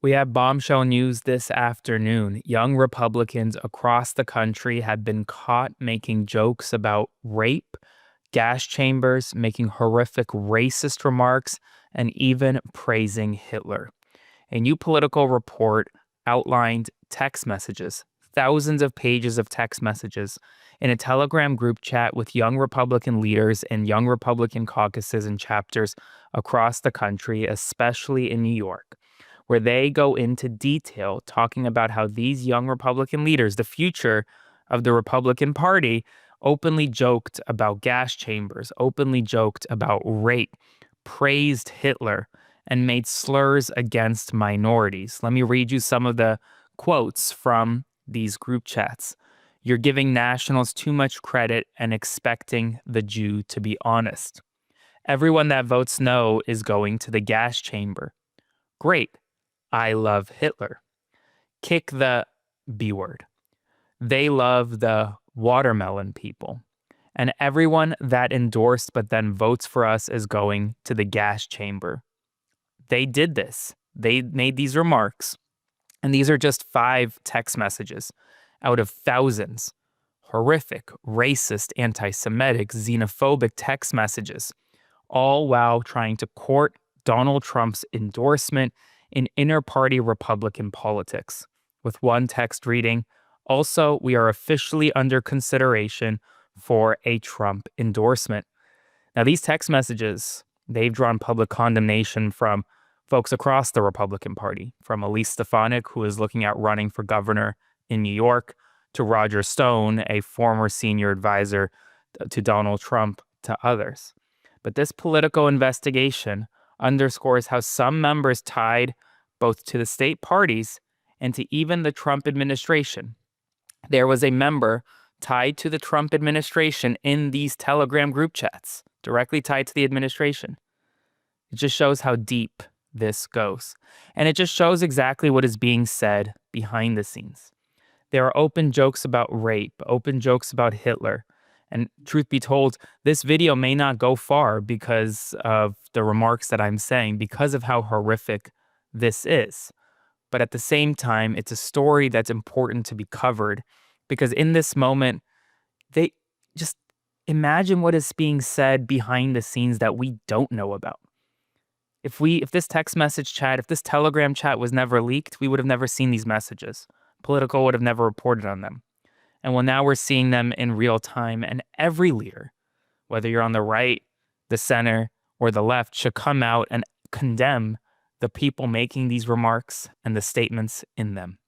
We have bombshell news this afternoon. Young Republicans across the country have been caught making jokes about rape, gas chambers, making horrific racist remarks, and even praising Hitler. A new political report outlined text messages, thousands of pages of text messages, in a Telegram group chat with young Republican leaders and young Republican caucuses and chapters across the country, especially in New York, where they go into detail talking about how these young Republican leaders, the future of the Republican Party, openly joked about gas chambers, openly joked about rape, praised Hitler, and made slurs against minorities. Let me read you some of the quotes from these group chats. You're giving nationals too much credit and expecting the Jew to be honest. Everyone that votes no is going to the gas chamber. Great. I love Hitler. Kick the B word. They love the watermelon people. And everyone that endorsed but then votes for us is going to the gas chamber. They did this. They made these remarks. And these are just 5 text messages out of thousands. Horrific, racist, anti-Semitic, xenophobic text messages, all while trying to court Donald Trump's endorsement in inter-party Republican politics. With one text reading, also, we are officially under consideration for a Trump endorsement. Now, these text messages, they've drawn public condemnation from folks across the Republican Party, from Elise Stefanik, who is looking at running for governor in New York, to Roger Stone, a former senior advisor to Donald Trump, to others. But this political investigation underscores how some members tied both to the state parties and to even the Trump administration. There was a member tied to the Trump administration in these Telegram group chats, directly tied to the administration. It just shows how deep this goes. And it just shows exactly what is being said behind the scenes. There are open jokes about rape, open jokes about Hitler. And truth be told, this video may not go far because of the remarks that I'm saying, because of how horrific this is. But at the same time, it's a story that's important to be covered because in this moment, they just imagine what is being said behind the scenes that we don't know about. If this text message chat, if this Telegram chat was never leaked, we would have never seen these messages. Politico would have never reported on them. And well, now we're seeing them in real time. And every leader, whether you're on the right, the center, or the left, should come out and condemn the people making these remarks and the statements in them.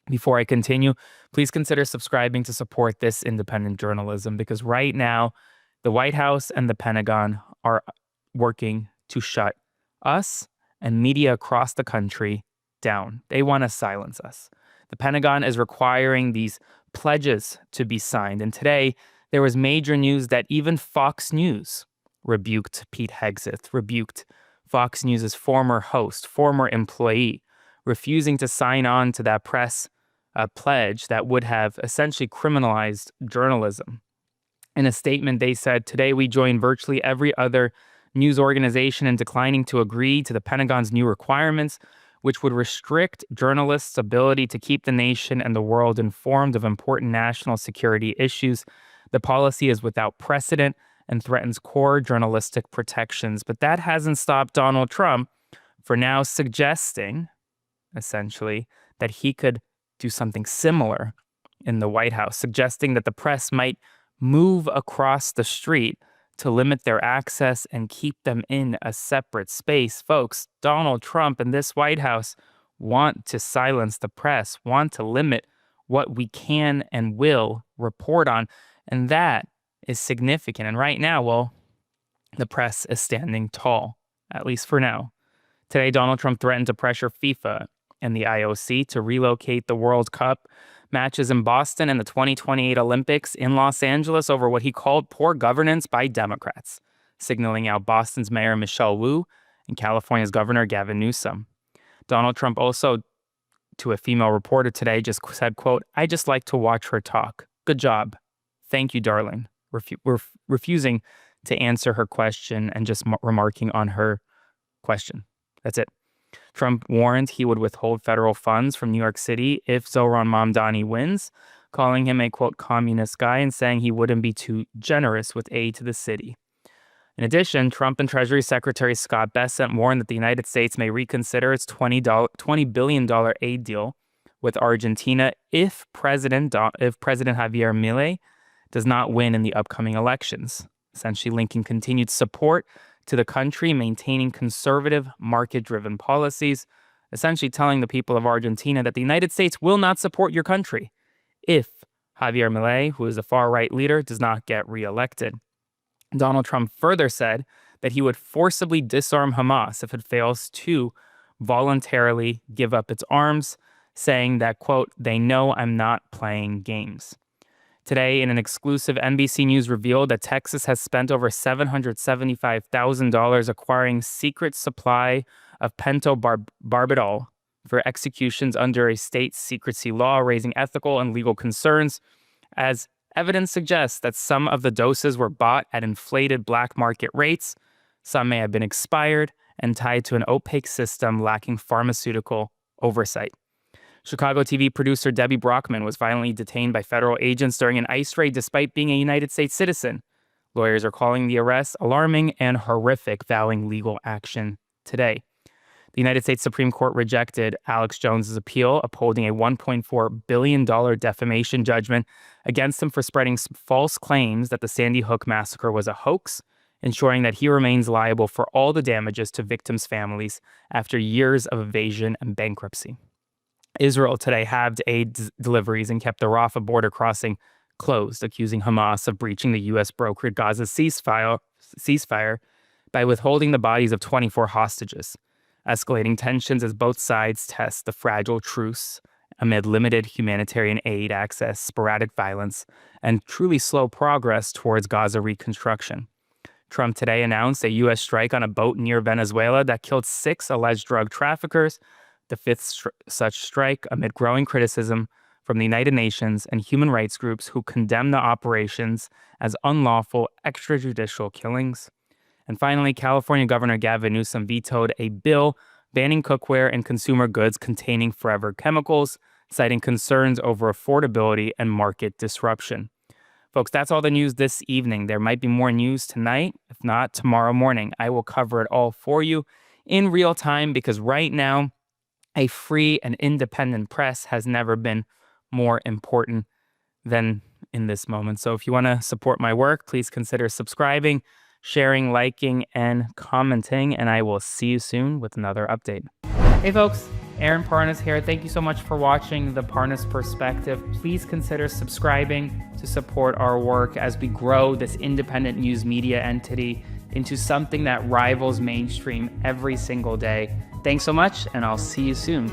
Before I continue, please consider subscribing to support this independent journalism because right now, the White House and the Pentagon are working to shut us and media across the country down. They want to silence us. The Pentagon is requiring these pledges to be signed. And today, there was major news that even Fox News rebuked Pete Hegseth, rebuked Fox News' former host, former employee, refusing to sign on to that press pledge that would have essentially criminalized journalism. In a statement, they said, "Today we join virtually every other news organization in declining to agree to the Pentagon's new requirements, which would restrict journalists' ability to keep the nation and the world informed of important national security issues. The policy is without precedent and threatens core journalistic protections." But that hasn't stopped Donald Trump for now suggesting, essentially, that he could do something similar in the White House, suggesting that the press might move across the street to limit their access and keep them in a separate space. Folks, Donald Trump and this White House want to silence the press, want to limit what we can and will report on. And that is significant. And right now, well, the press is standing tall, at least for now. Today, Donald Trump threatened to pressure FIFA and the IOC to relocate the World Cup matches in Boston and the 2028 Olympics in Los Angeles over what he called poor governance by Democrats, signaling out Boston's Mayor Michelle Wu and California's Governor Gavin Newsom. Donald Trump also, to a female reporter today, just said, quote, "I just like to watch her talk. Good job. Thank you, darling." Refusing to answer her question and just remarking on her question. That's it. Trump warned he would withhold federal funds from New York City if Zohran Mamdani wins, calling him a, quote, communist guy and saying he wouldn't be too generous with aid to the city. In addition, Trump and Treasury Secretary Scott Bessent warned that the United States may reconsider its $20 billion aid deal with Argentina if President Javier Milei does not win in the upcoming elections, essentially linking continued support to the country maintaining conservative, market-driven policies, essentially telling the people of Argentina that the United States will not support your country if Javier Milei, who is a far-right leader, does not get reelected. Donald Trump further said that he would forcibly disarm Hamas if it fails to voluntarily give up its arms, saying that, quote, they know I'm not playing games. Today, in an exclusive NBC News revealed that Texas has spent over $775,000 acquiring secret supply of pentobarbital for executions under a state secrecy law, raising ethical and legal concerns, as evidence suggests that some of the doses were bought at inflated black market rates, some may have been expired, and tied to an opaque system lacking pharmaceutical oversight. Chicago TV producer Debbie Brockman was violently detained by federal agents during an ICE raid despite being a United States citizen. Lawyers are calling the arrest alarming and horrific, vowing legal action today. The United States Supreme Court rejected Alex Jones's appeal, upholding a $1.4 billion defamation judgment against him for spreading false claims that the Sandy Hook massacre was a hoax, ensuring that he remains liable for all the damages to victims' families after years of evasion and bankruptcy. Israel today halved aid deliveries and kept the Rafah border crossing closed, accusing Hamas of breaching the U.S.-brokered Gaza ceasefire by withholding the bodies of 24 hostages, escalating tensions as both sides test the fragile truce amid limited humanitarian aid access, sporadic violence, and truly slow progress towards Gaza reconstruction. Trump today announced a U.S. strike on a boat near Venezuela that killed 6 alleged drug traffickers, the 5th such strike amid growing criticism from the United Nations and human rights groups who condemn the operations as unlawful extrajudicial killings. And finally, California Governor Gavin Newsom vetoed a bill banning cookware and consumer goods containing forever chemicals, citing concerns over affordability and market disruption. Folks, that's all the news this evening. There might be more news tonight. If not, tomorrow morning. I will cover it all for you in real time because right now, a free and independent press has never been more important than in this moment. So if you want to support my work, please consider subscribing, sharing, liking, and commenting, and I will see you soon with another update. Hey folks, Aaron Parnas here. Thank you so much for watching The Parnas Perspective. Please consider subscribing to support our work as we grow this independent news media entity into something that rivals mainstream every single day. Thanks so much, and I'll see you soon.